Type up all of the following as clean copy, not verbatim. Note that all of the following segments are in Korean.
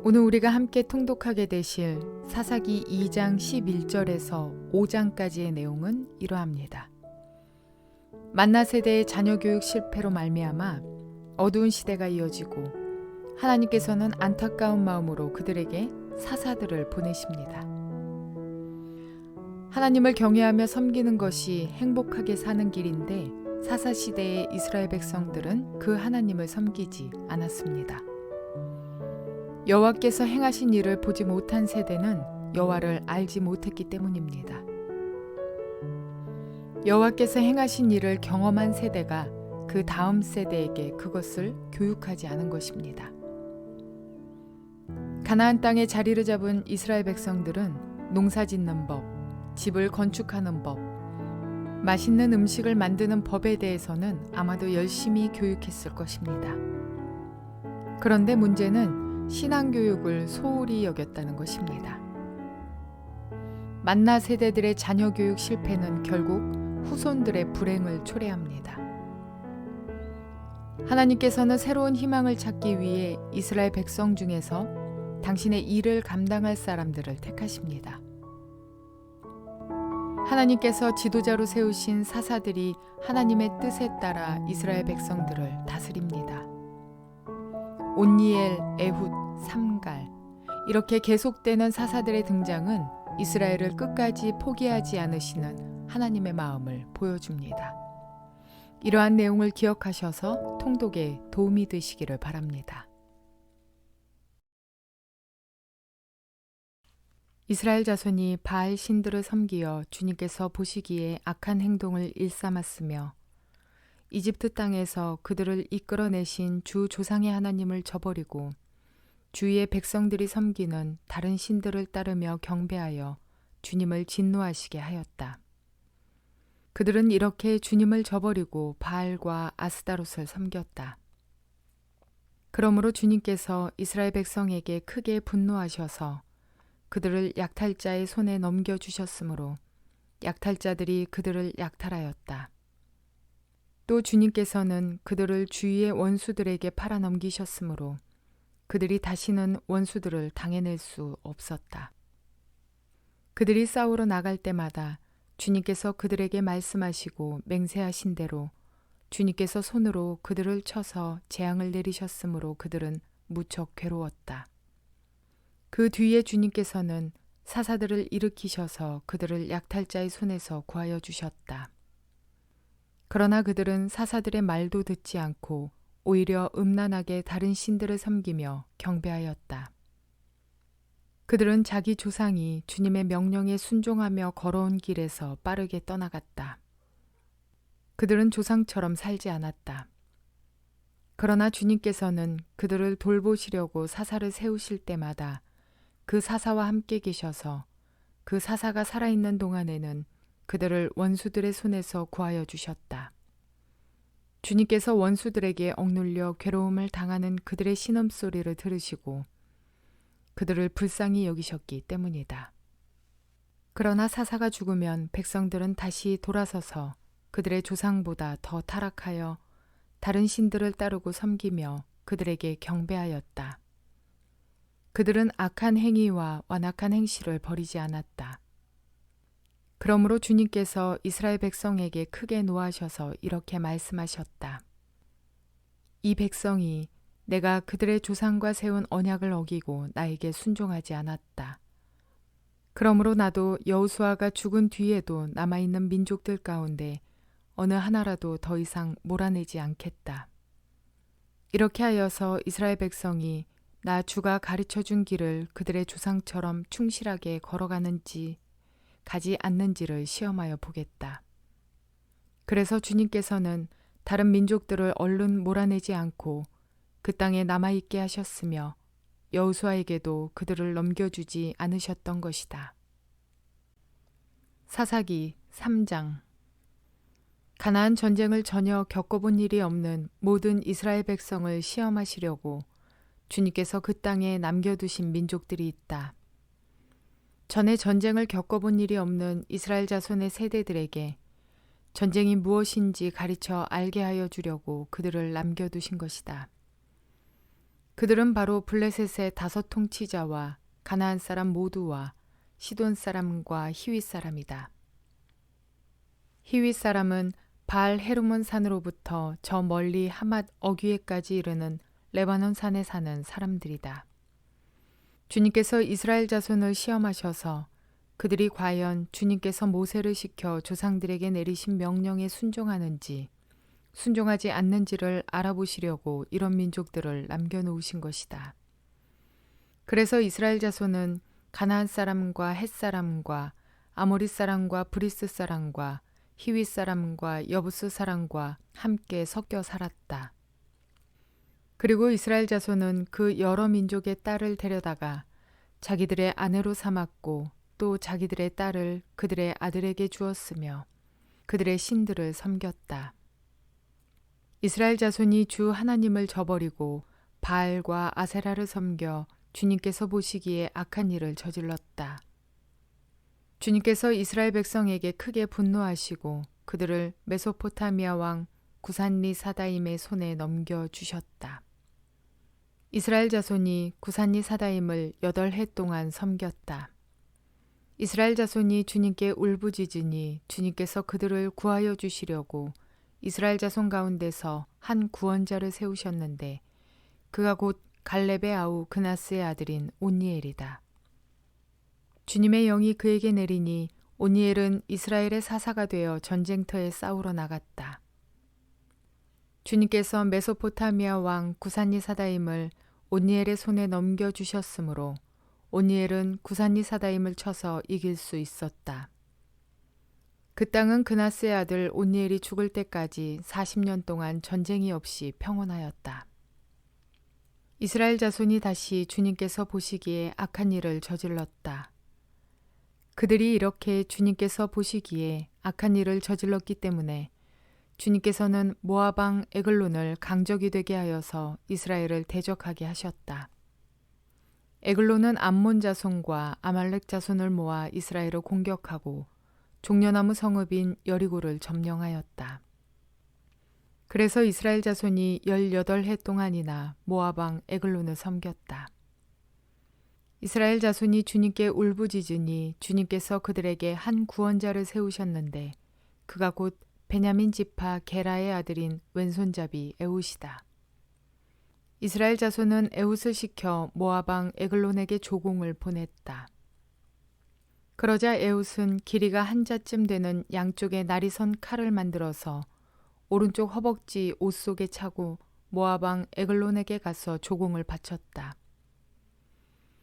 오늘 우리가 함께 통독하게 되실 사사기 2장 11절에서 5장까지의 내용은 이러합니다. 만나 세대의 자녀 교육 실패로 말미암아 어두운 시대가 이어지고 하나님께서는 안타까운 마음으로 그들에게 사사들을 보내십니다. 하나님을 경외하며 섬기는 것이 행복하게 사는 길인데 사사 시대의 이스라엘 백성들은 그 하나님을 섬기지 않았습니다. 여호와께서 행하신 일을 보지 못한 세대는 여호와를 알지 못했기 때문입니다. 여호와께서 행하신 일을 경험한 세대가 그 다음 세대에게 그것을 교육하지 않은 것입니다. 가나안 땅에 자리를 잡은 이스라엘 백성들은 농사 짓는 법, 집을 건축하는 법, 맛있는 음식을 만드는 법에 대해서는 아마도 열심히 교육했을 것입니다. 그런데 문제는 신앙교육을 소홀히 여겼다는 것입니다. 만나 세대들의 자녀 교육 실패는 결국 후손들의 불행을 초래합니다. 하나님께서는 새로운 희망을 찾기 위해 이스라엘 백성 중에서 당신의 일을 감당할 사람들을 택하십니다. 하나님께서 지도자로 세우신 사사들이 하나님의 뜻에 따라 이스라엘 백성들을 다스립니다. 온니엘, 에훗, 삼갈 이렇게 계속되는 사사들의 등장은 이스라엘을 끝까지 포기하지 않으시는 하나님의 마음을 보여줍니다. 이러한 내용을 기억하셔서 통독에 도움이 되시기를 바랍니다. 이스라엘 자손이 바알 신들을 섬기어 주님께서 보시기에 악한 행동을 일삼았으며 이집트 땅에서 그들을 이끌어내신 주 조상의 하나님을 저버리고 주위의 백성들이 섬기는 다른 신들을 따르며 경배하여 주님을 진노하시게 하였다. 그들은 이렇게 주님을 저버리고 바알과 아스다롯을 섬겼다. 그러므로 주님께서 이스라엘 백성에게 크게 분노하셔서 그들을 약탈자의 손에 넘겨주셨으므로 약탈자들이 그들을 약탈하였다. 또 주님께서는 그들을 주위의 원수들에게 팔아넘기셨으므로 그들이 다시는 원수들을 당해낼 수 없었다. 그들이 싸우러 나갈 때마다 주님께서 그들에게 말씀하시고 맹세하신 대로 주님께서 손으로 그들을 쳐서 재앙을 내리셨으므로 그들은 무척 괴로웠다. 그 뒤에 주님께서는 사사들을 일으키셔서 그들을 약탈자의 손에서 구하여 주셨다. 그러나 그들은 사사들의 말도 듣지 않고 오히려 음란하게 다른 신들을 섬기며 경배하였다. 그들은 자기 조상이 주님의 명령에 순종하며 걸어온 길에서 빠르게 떠나갔다. 그들은 조상처럼 살지 않았다. 그러나 주님께서는 그들을 돌보시려고 사사를 세우실 때마다 그 사사와 함께 계셔서 그 사사가 살아있는 동안에는 그들을 원수들의 손에서 구하여 주셨다. 주님께서 원수들에게 억눌려 괴로움을 당하는 그들의 신음소리를 들으시고 그들을 불쌍히 여기셨기 때문이다. 그러나 사사가 죽으면 백성들은 다시 돌아서서 그들의 조상보다 더 타락하여 다른 신들을 따르고 섬기며 그들에게 경배하였다. 그들은 악한 행위와 완악한 행실을 버리지 않았다. 그러므로 주님께서 이스라엘 백성에게 크게 노하셔서 이렇게 말씀하셨다. 이 백성이 내가 그들의 조상과 세운 언약을 어기고 나에게 순종하지 않았다. 그러므로 나도 여호수아가 죽은 뒤에도 남아있는 민족들 가운데 어느 하나라도 더 이상 몰아내지 않겠다. 이렇게 하여서 이스라엘 백성이 나 주가 가르쳐준 길을 그들의 조상처럼 충실하게 걸어가는지 가지 않는지를 시험하여 보겠다. 그래서 주님께서는 다른 민족들을 얼른 몰아내지 않고 그 땅에 남아있게 하셨으며 여호수아에게도 그들을 넘겨주지 않으셨던 것이다. 사사기 3장. 가나안 전쟁을 전혀 겪어본 일이 없는 모든 이스라엘 백성을 시험하시려고 주님께서 그 땅에 남겨두신 민족들이 있다. 전에 전쟁을 겪어본 일이 없는 이스라엘 자손의 세대들에게 전쟁이 무엇인지 가르쳐 알게 하여 주려고 그들을 남겨두신 것이다. 그들은 바로 블레셋의 5 통치자와 가나안 사람 모두와 시돈 사람과 히윗 사람이다. 히윗 사람은 바알 헤르몬 산으로부터 저 멀리 하맛 어귀에까지 이르는 레바논 산에 사는 사람들이다. 주님께서 이스라엘 자손을 시험하셔서 그들이 과연 주님께서 모세를 시켜 조상들에게 내리신 명령에 순종하는지 순종하지 않는지를 알아보시려고 이런 민족들을 남겨놓으신 것이다. 그래서 이스라엘 자손은 가나안 사람과 헷 사람과 아모리 사람과 브리스 사람과 히윗 사람과 여부스 사람과 함께 섞여 살았다. 그리고 이스라엘 자손은 그 여러 민족의 딸을 데려다가 자기들의 아내로 삼았고 또 자기들의 딸을 그들의 아들에게 주었으며 그들의 신들을 섬겼다. 이스라엘 자손이 주 하나님을 저버리고 바알과 아세라를 섬겨 주님께서 보시기에 악한 일을 저질렀다. 주님께서 이스라엘 백성에게 크게 분노하시고 그들을 메소포타미아 왕 구산리 사다임의 손에 넘겨주셨다. 이스라엘 자손이 구산리 사다임을 8해 동안 섬겼다. 이스라엘 자손이 주님께 울부짖으니 주님께서 그들을 구하여 주시려고 이스라엘 자손 가운데서 한 구원자를 세우셨는데 그가 곧 갈렙의 아우 그나스의 아들인 온니엘이다. 주님의 영이 그에게 내리니 온니엘은 이스라엘의 사사가 되어 전쟁터에 싸우러 나갔다. 주님께서 메소포타미아 왕 구산리 사다임을 온니엘의 손에 넘겨주셨으므로 온니엘은 구산리 사다임을 쳐서 이길 수 있었다. 그 땅은 그나스의 아들 온니엘이 죽을 때까지 40년 동안 전쟁이 없이 평온하였다. 이스라엘 자손이 다시 주님께서 보시기에 악한 일을 저질렀다. 그들이 이렇게 주님께서 보시기에 악한 일을 저질렀기 때문에 주님께서는 모압 왕 에글론을 강적이 되게 하여서 이스라엘을 대적하게 하셨다. 에글론은 암몬 자손과 아말렉 자손을 모아 이스라엘을 공격하고 종려나무 성읍인 여리고를 점령하였다. 그래서 이스라엘 자손이 18해 동안이나 모압 왕 에글론을 섬겼다. 이스라엘 자손이 주님께 울부짖으니 주님께서 그들에게 한 구원자를 세우셨는데 그가 곧 베냐민 지파 게라의 아들인 왼손잡이 에훗이다. 이스라엘 자손은 에훗을 시켜 모압 왕 에글론에게 조공을 보냈다. 그러자 에훗은 길이가 한 자쯤 되는 양쪽에 날이 선 칼을 만들어서 오른쪽 허벅지 옷 속에 차고 모압 왕 에글론에게 가서 조공을 바쳤다.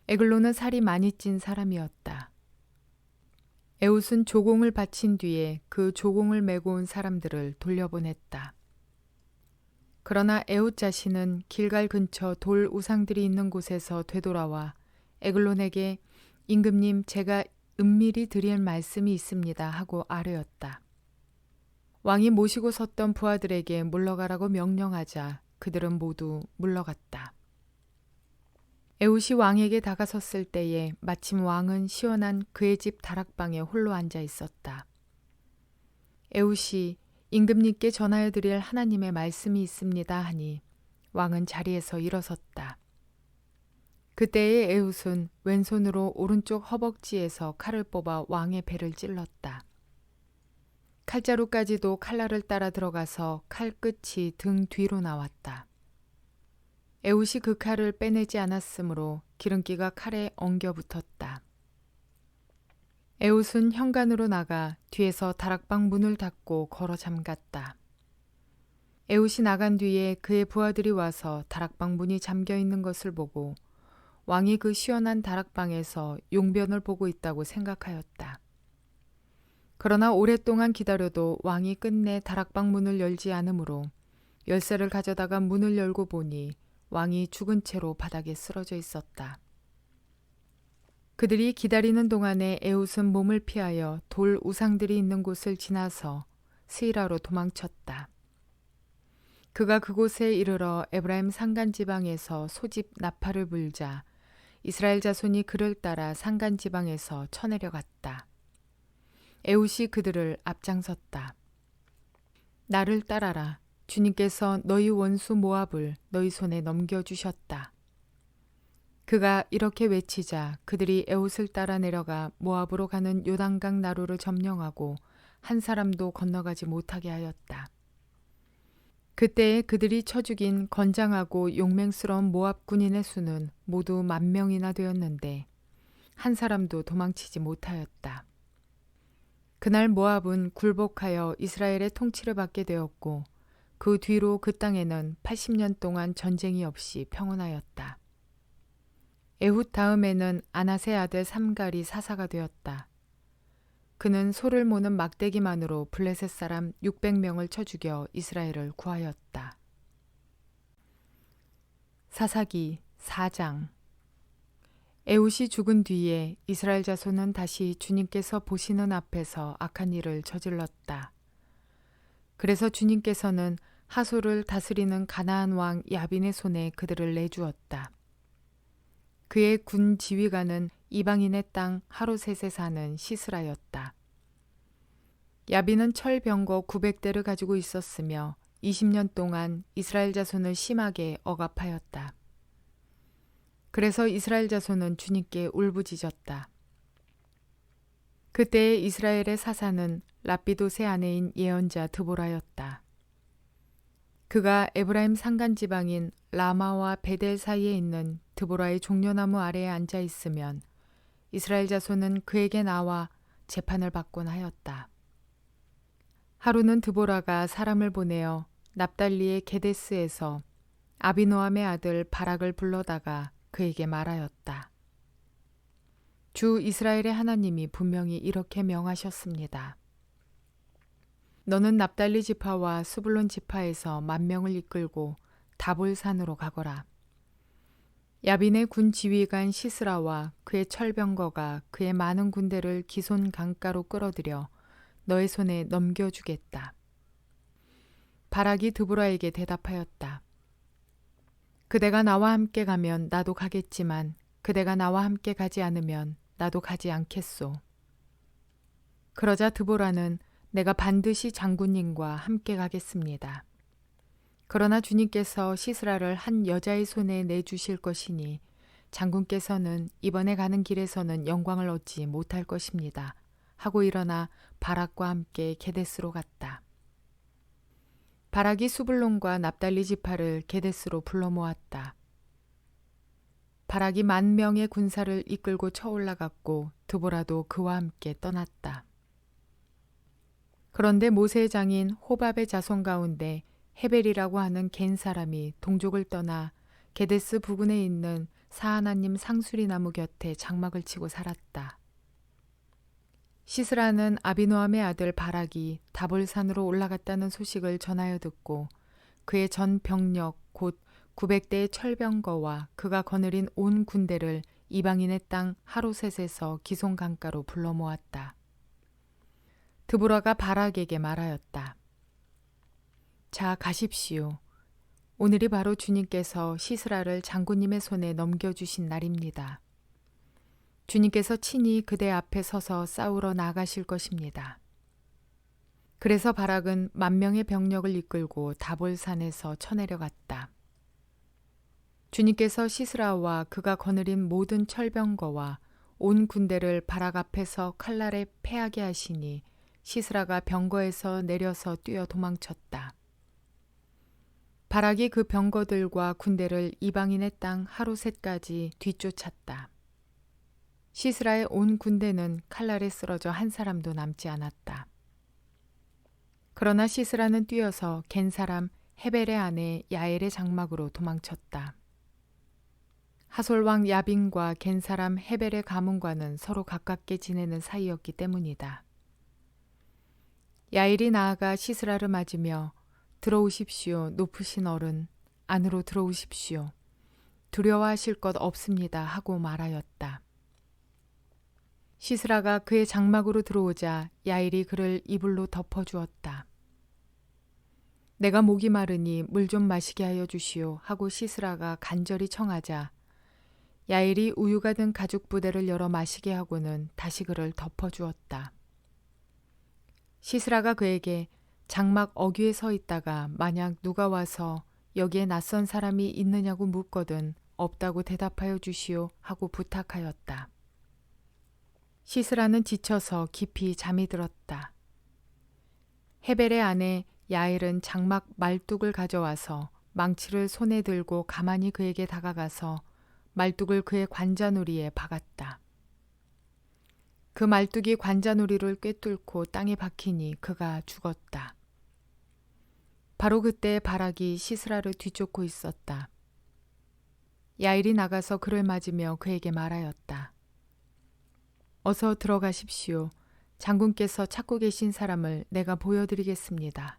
에글론은 살이 많이 찐 사람이었다. 에훗은 조공을 바친 뒤에 그 조공을 메고 온 사람들을 돌려보냈다. 그러나 에훗 자신은 길갈 근처 돌 우상들이 있는 곳에서 되돌아와 에글론에게 임금님 제가 은밀히 드릴 말씀이 있습니다 하고 아뢰었다. 왕이 모시고 섰던 부하들에게 물러가라고 명령하자 그들은 모두 물러갔다. 에훗이 왕에게 다가섰을 때에 마침 왕은 시원한 그의 집 다락방에 홀로 앉아 있었다. 에훗이 임금님께 전하여 드릴 하나님의 말씀이 있습니다 하니 왕은 자리에서 일어섰다. 그때에 에훗은 왼손으로 오른쪽 허벅지에서 칼을 뽑아 왕의 배를 찔렀다. 칼자루까지도 칼날을 따라 들어가서 칼끝이 등 뒤로 나왔다. 에훗이 그 칼을 빼내지 않았으므로 기름기가 칼에 엉겨 붙었다. 에훗은 현관으로 나가 뒤에서 다락방 문을 닫고 걸어 잠갔다. 에훗이 나간 뒤에 그의 부하들이 와서 다락방 문이 잠겨 있는 것을 보고 왕이 그 시원한 다락방에서 용변을 보고 있다고 생각하였다. 그러나 오랫동안 기다려도 왕이 끝내 다락방 문을 열지 않으므로 열쇠를 가져다가 문을 열고 보니 왕이 죽은 채로 바닥에 쓰러져 있었다. 그들이 기다리는 동안에 에훗은 몸을 피하여 돌 우상들이 있는 곳을 지나서 스이라로 도망쳤다. 그가 그곳에 이르러 에브라임 산간 지방에서 소집 나팔을 불자 이스라엘 자손이 그를 따라 산간 지방에서 쳐내려갔다. 에훗이 그들을 앞장섰다. 나를 따라라. 주님께서 너희 원수 모압을 너희 손에 넘겨주셨다. 그가 이렇게 외치자 그들이 에웃을 따라 내려가 모압으로 가는 요단강 나루를 점령하고 한 사람도 건너가지 못하게 하였다. 그때에 그들이 쳐 죽인 건장하고 용맹스러운 모압 군인의 수는 모두 10,000명이나 되었는데 한 사람도 도망치지 못하였다. 그날 모압은 굴복하여 이스라엘의 통치를 받게 되었고 그 뒤로 그 땅에는 80년 동안 전쟁이 없이 평온하였다. 에훗 다음에는 아낫의 아들 삼갈이 사사가 되었다. 그는 소를 모는 막대기만으로 블레셋 사람 600명을 쳐 죽여 이스라엘을 구하였다. 사사기 4장. 에훗이 죽은 뒤에 이스라엘 자손은 다시 주님께서 보시는 앞에서 악한 일을 저질렀다. 그래서 주님께서는 하솔을 다스리는 가나안 왕 야빈의 손에 그들을 내주었다. 그의 군 지휘관은 이방인의 땅 하로셋에 사는 시스라였다. 야빈은 철병거 900대를 가지고 있었으며 20년 동안 이스라엘 자손을 심하게 억압하였다. 그래서 이스라엘 자손은 주님께 울부짖었다. 그때에 이스라엘의 사사는 랍비돗의 아내인 예언자 드보라였다. 그가 에브라임 산간 지방인 라마와 베델 사이에 있는 드보라의 종려나무 아래에 앉아 있으면 이스라엘 자손은 그에게 나와 재판을 받곤 하였다. 하루는 드보라가 사람을 보내어 납달리의 게데스에서 아비노함의 아들 바락을 불러다가 그에게 말하였다. 주 이스라엘의 하나님이 분명히 이렇게 명하셨습니다. 너는 납달리 지파와 스불론 지파에서 10,000명을 이끌고 다볼산으로 가거라. 야빈의 군 지휘관 시스라와 그의 철병거가 그의 많은 군대를 기손 강가로 끌어들여 너의 손에 넘겨주겠다. 바락이 드보라에게 대답하였다. 그대가 나와 함께 가면 나도 가겠지만 그대가 나와 함께 가지 않으면 나도 가지 않겠소. 그러자 드보라는 내가 반드시 장군님과 함께 가겠습니다. 그러나 주님께서 시스라를 한 여자의 손에 내주실 것이니 장군께서는 이번에 가는 길에서는 영광을 얻지 못할 것입니다. 하고 일어나 바락과 함께 게데스로 갔다. 바락이 수불론과 납달리 지파를 게데스로 불러 모았다. 바락이 10,000명의 군사를 이끌고 쳐올라갔고 드보라도 그와 함께 떠났다. 그런데 모세의 장인 호밥의 자손 가운데 헤벨이라고 하는 겐 사람이 동족을 떠나 게데스 부근에 있는 사하나님 상수리 나무 곁에 장막을 치고 살았다. 시스라는 아비노함의 아들 바락이 다볼산으로 올라갔다는 소식을 전하여 듣고 그의 전 병력 곧 900대의 철병거와 그가 거느린 온 군대를 이방인의 땅 하로셋에서 기손 강가로 불러 모았다. 드보라가 바락에게 말하였다. 자, 가십시오. 오늘이 바로 주님께서 시스라를 장군님의 손에 넘겨주신 날입니다. 주님께서 친히 그대 앞에 서서 싸우러 나가실 것입니다. 그래서 바락은 10,000명의 병력을 이끌고 다볼산에서 쳐내려갔다. 주님께서 시스라와 그가 거느린 모든 철병거와 온 군대를 바락 앞에서 칼날에 패하게 하시니 시스라가 병거에서 내려서 뛰어 도망쳤다. 바락이 그 병거들과 군대를 이방인의 땅 하로셋까지 뒤쫓았다. 시스라의 온 군대는 칼날에 쓰러져 한 사람도 남지 않았다. 그러나 시스라는 뛰어서 겐 사람 헤벨의 아내 야엘의 장막으로 도망쳤다. 하솔 왕 야빈과 겐 사람 헤벨의 가문과는 서로 가깝게 지내는 사이였기 때문이다. 야엘이 나아가 시스라를 맞으며 들어오십시오, 높으신 어른, 안으로 들어오십시오. 두려워하실 것 없습니다 하고 말하였다. 시스라가 그의 장막으로 들어오자 야엘이 그를 이불로 덮어주었다. 내가 목이 마르니 물 좀 마시게 하여 주시오 하고 시스라가 간절히 청하자 야엘이 우유가 든 가죽 부대를 열어 마시게 하고는 다시 그를 덮어주었다. 시스라가 그에게 장막 어귀에 서 있다가 만약 누가 와서 여기에 낯선 사람이 있느냐고 묻거든 없다고 대답하여 주시오 하고 부탁하였다. 시스라는 지쳐서 깊이 잠이 들었다. 헤벨의 아내 야엘은 장막 말뚝을 가져와서 망치를 손에 들고 가만히 그에게 다가가서 말뚝을 그의 관자놀이에 박았다. 그 말뚝이 관자놀이를 꿰뚫고 땅에 박히니 그가 죽었다. 바로 그때 바락이 시스라를 뒤쫓고 있었다. 야일이 나가서 그를 맞으며 그에게 말하였다. 어서 들어가십시오. 장군께서 찾고 계신 사람을 내가 보여드리겠습니다.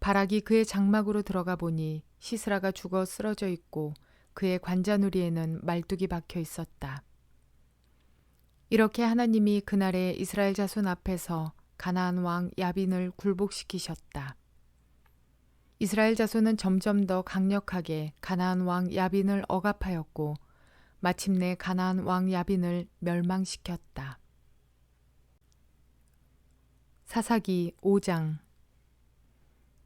바락이 그의 장막으로 들어가 보니 시스라가 죽어 쓰러져 있고 그의 관자놀이에는 말뚝이 박혀 있었다. 이렇게 하나님이 그날에 이스라엘 자손 앞에서 가나안 왕 야빈을 굴복시키셨다. 이스라엘 자손은 점점 더 강력하게 가나안 왕 야빈을 억압하였고 마침내 가나안 왕 야빈을 멸망시켰다. 사사기 5장.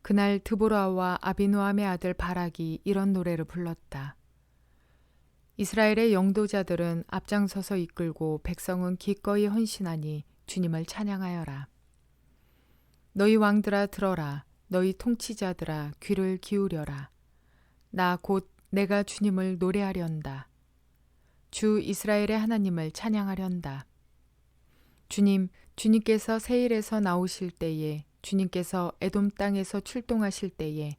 그날 드보라와 아비노함의 아들 바락이 이런 노래를 불렀다. 이스라엘의 영도자들은 앞장서서 이끌고 백성은 기꺼이 헌신하니 주님을 찬양하여라. 너희 왕들아 들어라. 너희 통치자들아 귀를 기울여라. 나 곧 내가 주님을 노래하련다. 주 이스라엘의 하나님을 찬양하련다. 주님께서 세일에서 나오실 때에, 주님께서 에돔 땅에서 출동하실 때에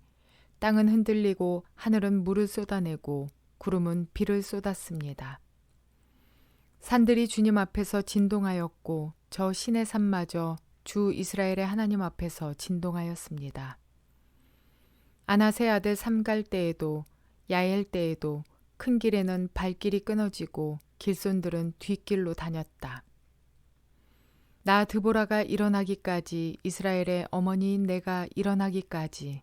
땅은 흔들리고 하늘은 물을 쏟아내고 구름은 비를 쏟았습니다. 산들이 주님 앞에서 진동하였고 저 신의 산마저 주 이스라엘의 하나님 앞에서 진동하였습니다. 아낫의 아들 삼갈 때에도 야엘 때에도 큰 길에는 발길이 끊어지고 길손들은 뒷길로 다녔다. 나 드보라가 일어나기까지, 이스라엘의 어머니인 내가 일어나기까지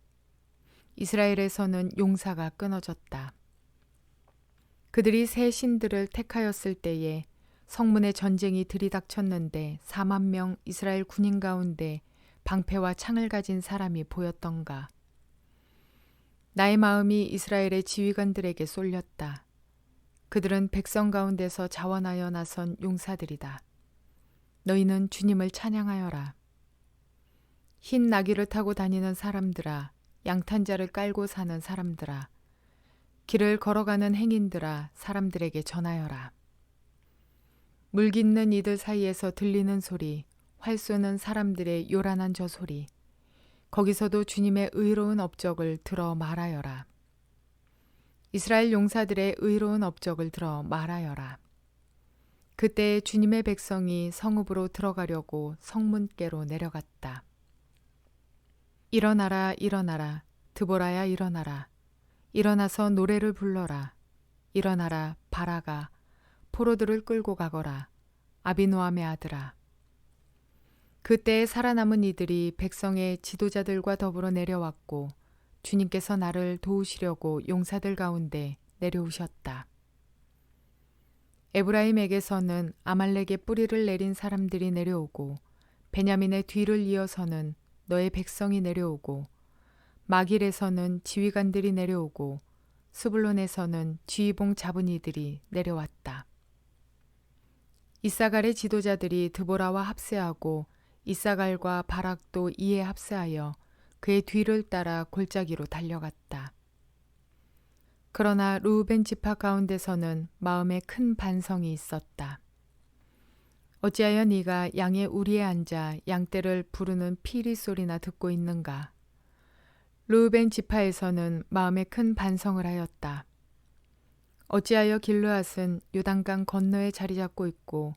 이스라엘에서는 용사가 끊어졌다. 그들이 새 신들을 택하였을 때에 성문에 전쟁이 들이닥쳤는데 4만 명 이스라엘 군인 가운데 방패와 창을 가진 사람이 보였던가. 나의 마음이 이스라엘의 지휘관들에게 쏠렸다. 그들은 백성 가운데서 자원하여 나선 용사들이다. 너희는 주님을 찬양하여라. 흰 나귀를 타고 다니는 사람들아, 양탄자를 깔고 사는 사람들아, 길을 걸어가는 행인들아, 사람들에게 전하여라. 물 깃는 이들 사이에서 들리는 소리, 활 쏘는 사람들의 요란한 저 소리, 거기서도 주님의 의로운 업적을 들어 말하여라. 이스라엘 용사들의 의로운 업적을 들어 말하여라. 그때 주님의 백성이 성읍으로 들어가려고 성문께로 내려갔다. 일어나라, 일어나라, 드보라야 일어나라. 일어나서 노래를 불러라. 일어나라, 바라가, 포로들을 끌고 가거라. 아비노함의 아들아. 그때 살아남은 이들이 백성의 지도자들과 더불어 내려왔고 주님께서 나를 도우시려고 용사들 가운데 내려오셨다. 에브라임에게서는 아말렉의 뿌리를 내린 사람들이 내려오고 베냐민의 뒤를 이어서는 너의 백성이 내려오고 마길에서는 지휘관들이 내려오고 스불론에서는 지휘봉 잡은 이들이 내려왔다. 이사갈의 지도자들이 드보라와 합세하고 이사갈과 바락도 이에 합세하여 그의 뒤를 따라 골짜기로 달려갔다. 그러나 르우벤 지파 가운데서는 마음에 큰 반성이 있었다. 어찌하여 네가 양의 우리에 앉아 양떼를 부르는 피리 소리나 듣고 있는가? 르우벤 지파에서는 마음에 큰 반성을 하였다. 어찌하여 길르앗은 요단강 건너에 자리 잡고 있고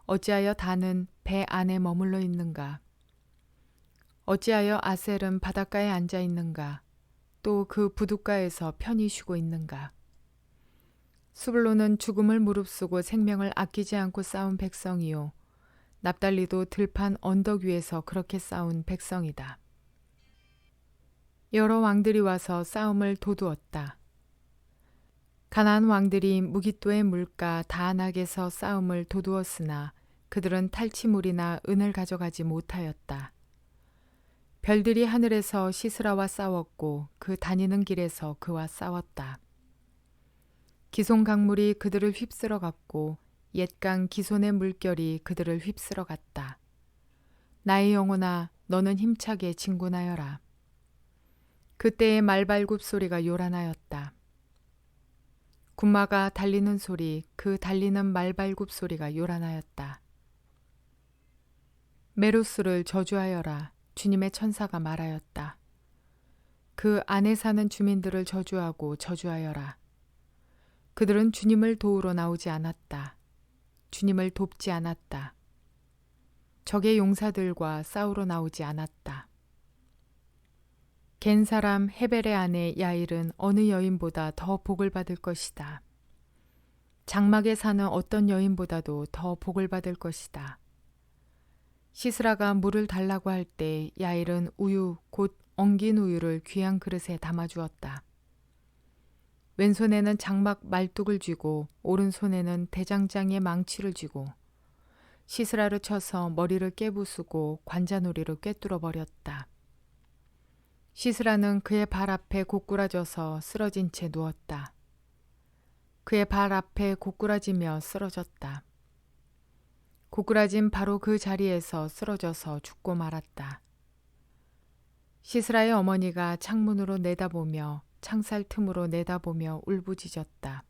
어찌하여 단은 배 안에 머물러 있는가? 어찌하여 아셀은 바닷가에 앉아 있는가? 또 그 부둣가에서 편히 쉬고 있는가? 수블론은 죽음을 무릅쓰고 생명을 아끼지 않고 싸운 백성이요. 납달리도 들판 언덕 위에서 그렇게 싸운 백성이다. 여러 왕들이 와서 싸움을 도두었다. 가나안 왕들이 무깃도의 물가 다안악에서 싸움을 도두었으나 그들은 탈취물이나 은을 가져가지 못하였다. 별들이 하늘에서 시스라와 싸웠고 그 다니는 길에서 그와 싸웠다. 기손 강물이 그들을 휩쓸어 갔고 옛강 기손의 물결이 그들을 휩쓸어 갔다. 나의 영혼아, 너는 힘차게 진군하여라. 그때의 말발굽 소리가 요란하였다. 군마가 달리는 소리, 그 달리는 말발굽 소리가 요란하였다. 메로스를 저주하여라. 주님의 천사가 말하였다. 그 안에 사는 주민들을 저주하고 저주하여라. 그들은 주님을 도우러 나오지 않았다. 주님을 돕지 않았다. 적의 용사들과 싸우러 나오지 않았다. 겐 사람 헤벨의 아내 야일은 어느 여인보다 더 복을 받을 것이다. 장막에 사는 어떤 여인보다도 더 복을 받을 것이다. 시스라가 물을 달라고 할 때 야일은 우유, 곧 엉긴 우유를 귀한 그릇에 담아주었다. 왼손에는 장막 말뚝을 쥐고 오른손에는 대장장이의 망치를 쥐고 시스라를 쳐서 머리를 깨부수고 관자놀이로 꿰뚫어 버렸다. 시스라는 그의 발 앞에 고꾸라져서 쓰러진 채 누웠다. 그의 발 앞에 고꾸라지며 쓰러졌다. 고꾸라진 바로 그 자리에서 쓰러져서 죽고 말았다. 시스라의 어머니가 창문으로 내다보며 창살 틈으로 내다보며 울부짖었다.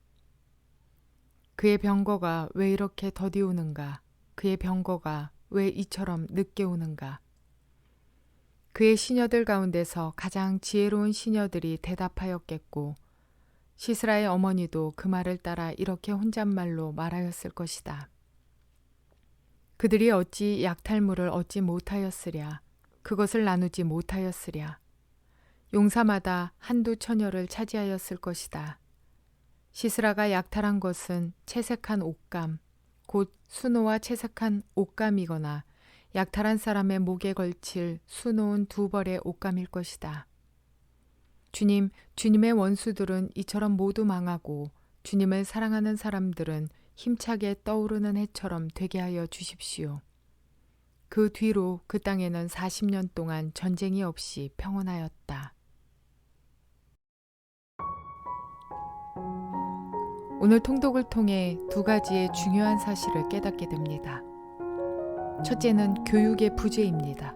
그의 병거가 왜 이렇게 더디 오는가? 그의 병거가 왜 이처럼 늦게 오는가? 그의 시녀들 가운데서 가장 지혜로운 시녀들이 대답하였겠고 시스라의 어머니도 그 말을 따라 이렇게 혼잣말로 말하였을 것이다. 그들이 어찌 약탈물을 얻지 못하였으랴. 그것을 나누지 못하였으랴. 용사마다 한두 처녀를 차지하였을 것이다. 시스라가 약탈한 것은 채색한 옷감, 곧 수노와 채색한 옷감이거나 약탈한 사람의 목에 걸칠 수놓은 두 벌의 옷감일 것이다. 주님, 주님의 원수들은 이처럼 모두 망하고 주님을 사랑하는 사람들은 힘차게 떠오르는 해처럼 되게 하여 주십시오. 그 뒤로 그 땅에는 40년 동안 전쟁이 없이 평온하였다. 오늘 통독을 통해 두 가지의 중요한 사실을 깨닫게 됩니다. 첫째는 교육의 부재입니다.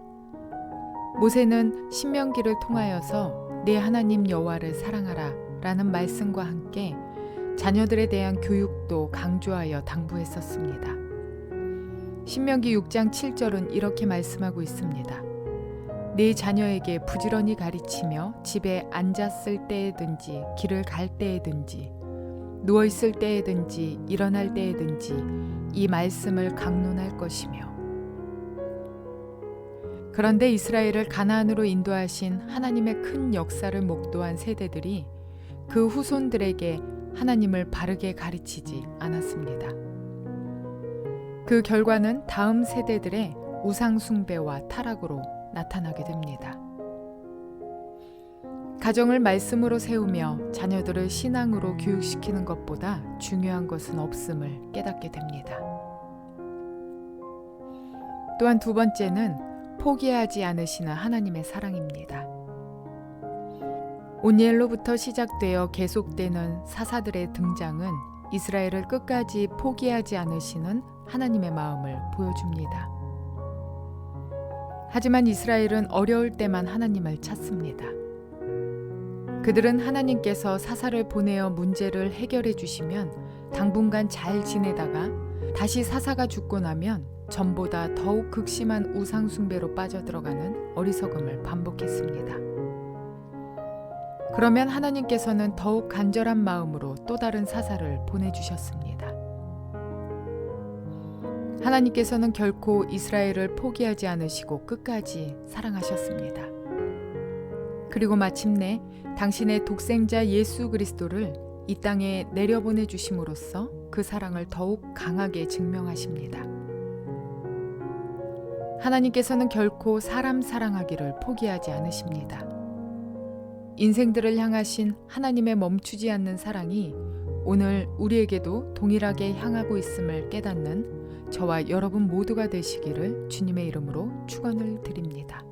모세는 신명기를 통하여서 내 하나님 여호와를 사랑하라 라는 말씀과 함께 자녀들에 대한 교육도 강조하여 당부했었습니다. 신명기 6장 7절은 이렇게 말씀하고 있습니다. 네 자녀에게 부지런히 가르치며 집에 앉았을 때에든지 길을 갈 때에든지 누워있을 때에든지 일어날 때에든지 이 말씀을 강론할 것이며 그런데 이스라엘을 가나안으로 인도하신 하나님의 큰 역사를 목도한 세대들이 그 후손들에게 하나님을 바르게 가르치지 않았습니다. 그 결과는 다음 세대들의 우상 숭배와 타락으로 나타나게 됩니다. 가정을 말씀으로 세우며 자녀들을 신앙으로 교육시키는 것보다 중요한 것은 없음을 깨닫게 됩니다. 또한 두 번째는 포기하지 않으시는 하나님의 사랑입니다. 온니엘로부터 시작되어 계속되는 사사들의 등장은 이스라엘을 끝까지 포기하지 않으시는 하나님의 마음을 보여줍니다. 하지만 이스라엘은 어려울 때만 하나님을 찾습니다. 그들은 하나님께서 사사를 보내어 문제를 해결해 주시면 당분간 잘 지내다가 다시 사사가 죽고 나면 전보다 더욱 극심한 우상 숭배로 빠져들어가는 어리석음을 반복했습니다. 그러면 하나님께서는 더욱 간절한 마음으로 또 다른 사사를 보내주셨습니다. 하나님께서는 결코 이스라엘을 포기하지 않으시고 끝까지 사랑하셨습니다. 그리고 마침내 당신의 독생자 예수 그리스도를 이 땅에 내려보내 주심으로써 그 사랑을 더욱 강하게 증명하십니다. 하나님께서는 결코 사람 사랑하기를 포기하지 않으십니다. 인생들을 향하신 하나님의 멈추지 않는 사랑이 오늘 우리에게도 동일하게 향하고 있음을 깨닫는 저와 여러분 모두가 되시기를 주님의 이름으로 축원을 드립니다.